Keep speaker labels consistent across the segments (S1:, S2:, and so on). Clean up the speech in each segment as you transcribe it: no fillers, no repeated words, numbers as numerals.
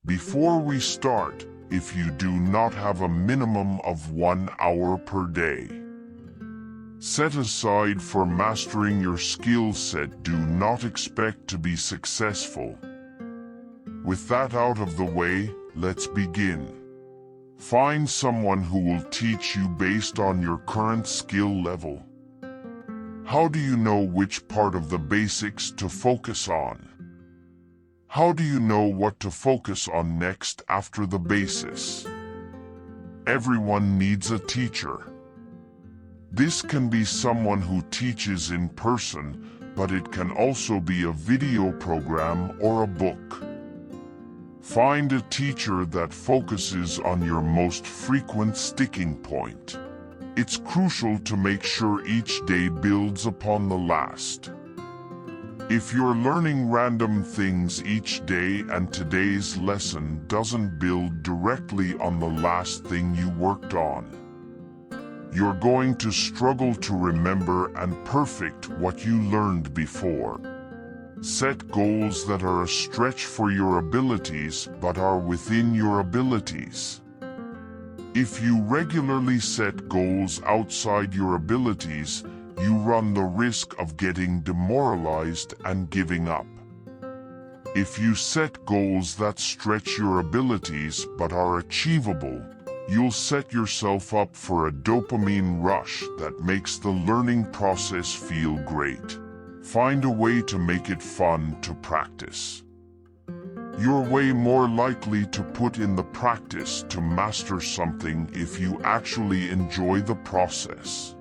S1: Before we start, if you do not have a minimum of 1 hour per day set aside for mastering your skill set, do not expect to be successful. With that out of the way, let's begin. Find someone who will teach you based on your current skill level. How do you know which part of the basics to focus on? How do you know what to focus on next after the basis? Everyone needs a teacher. This can be someone who teaches in person, but it can also be a video program or a book. Find a teacher that focuses on your most frequent sticking point. It's crucial to make sure each day builds upon the last. If you're learning random things each day and today's lesson doesn't build directly on the last thing you worked on, you're going to struggle to remember and perfect what you learned before. Set goals that are a stretch for your abilities but are within your abilities. If you regularly set goals outside your abilities, you run the risk of getting demoralized and giving up. If you set goals that stretch your abilities but are achievable, you'll set yourself up for a dopamine rush that makes the learning process feel great. Find a way to make it fun to practice. You're way more likely to put in the practice to master something if you actually enjoy the process.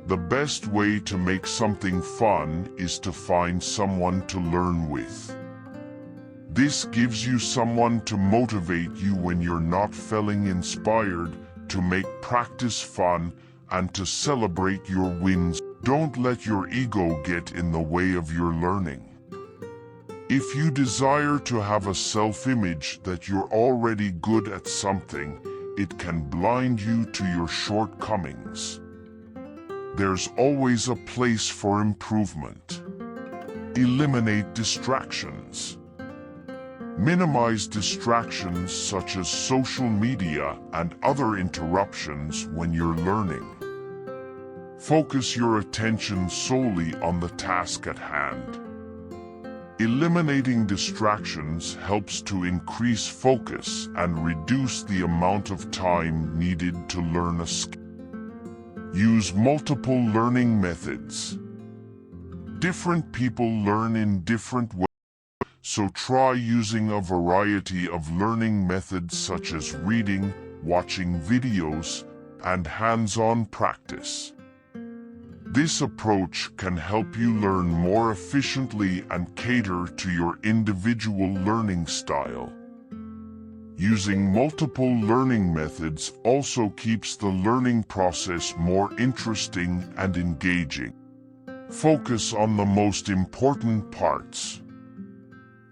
S1: The best way to make something fun is to find someone to learn with. This gives you someone to motivate you when you're not feeling inspired, to make practice fun, and to celebrate your wins. Don't let your ego get in the way of your learning. If you desire to have a self-image that you're already good at something, it can blind you to your shortcomings. There's always a place for improvement. Eliminate distractions. Minimize distractions such as social media and other interruptions when you're learning. Focus your attention solely on the task at hand. Eliminating distractions helps to increase focus and reduce the amount of time needed to learn a skill. Use multiple learning methods. Different people learn in different ways, so try using a variety of learning methods such as reading, watching videos, and hands-on practice. This approach can help you learn more efficiently and cater to your individual learning style. Using multiple learning methods also keeps the learning process more interesting and engaging. Focus on the most important parts.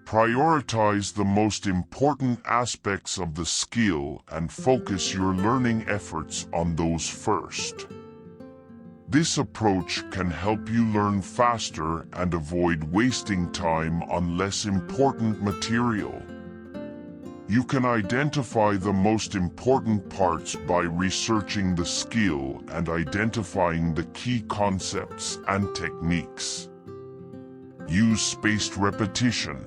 S1: Prioritize the most important aspects of the skill and focus your learning efforts on those first. This approach can help you learn faster and avoid wasting time on less important material. You can identify the most important parts by researching the skill and identifying the key concepts and techniques. Use spaced repetition.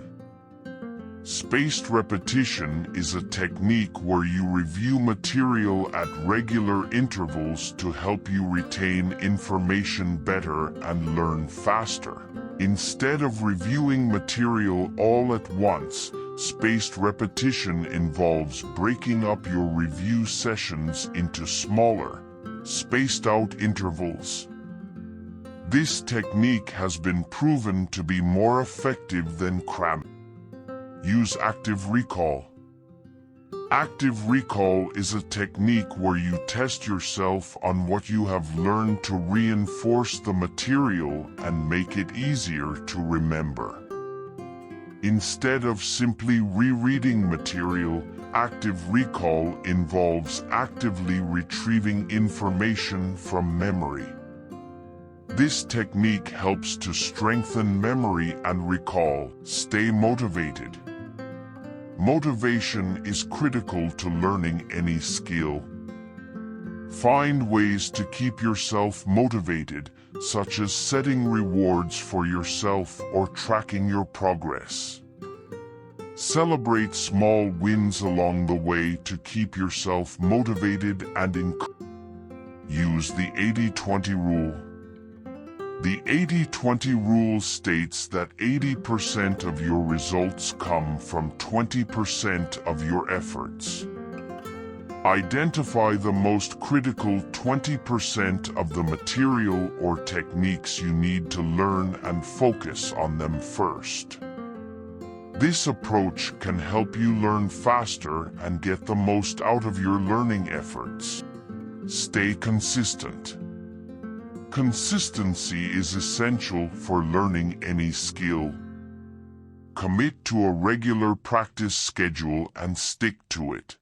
S1: Spaced repetition is a technique where you review material at regular intervals to help you retain information better and learn faster. Instead of reviewing material all at once, spaced repetition involves breaking up your review sessions into smaller, spaced-out intervals. This technique has been proven to be more effective than cramming. Use active recall. Active recall is a technique where you test yourself on what you have learned to reinforce the material and make it easier to remember. Instead of simply rereading material, active recall involves actively retrieving information from memory. This technique helps to strengthen memory and recall. Stay motivated. Motivation is critical to learning any skill. Find ways to keep yourself motivated, such as setting rewards for yourself or tracking your progress. Celebrate small wins along the way to keep yourself motivated and use the 80-20 rule. The 80-20 rule states that 80% of your results come from 20% of your efforts. Identify the most critical 20% of the material or techniques you need to learn and focus on them first. This approach can help you learn faster and get the most out of your learning efforts. Stay consistent. Consistency is essential for learning any skill. Commit to a regular practice schedule and stick to it.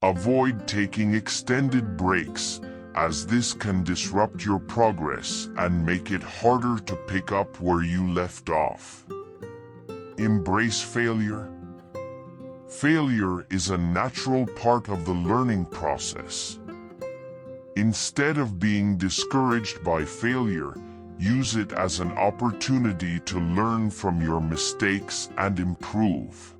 S1: Avoid taking extended breaks, as this can disrupt your progress and make it harder to pick up where you left off. Embrace failure. Failure is a natural part of the learning process. Instead of being discouraged by failure, use it as an opportunity to learn from your mistakes and improve.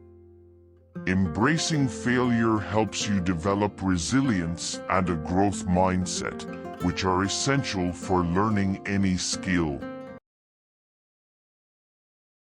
S1: Embracing failure helps you develop resilience and a growth mindset, which are essential for learning any skill.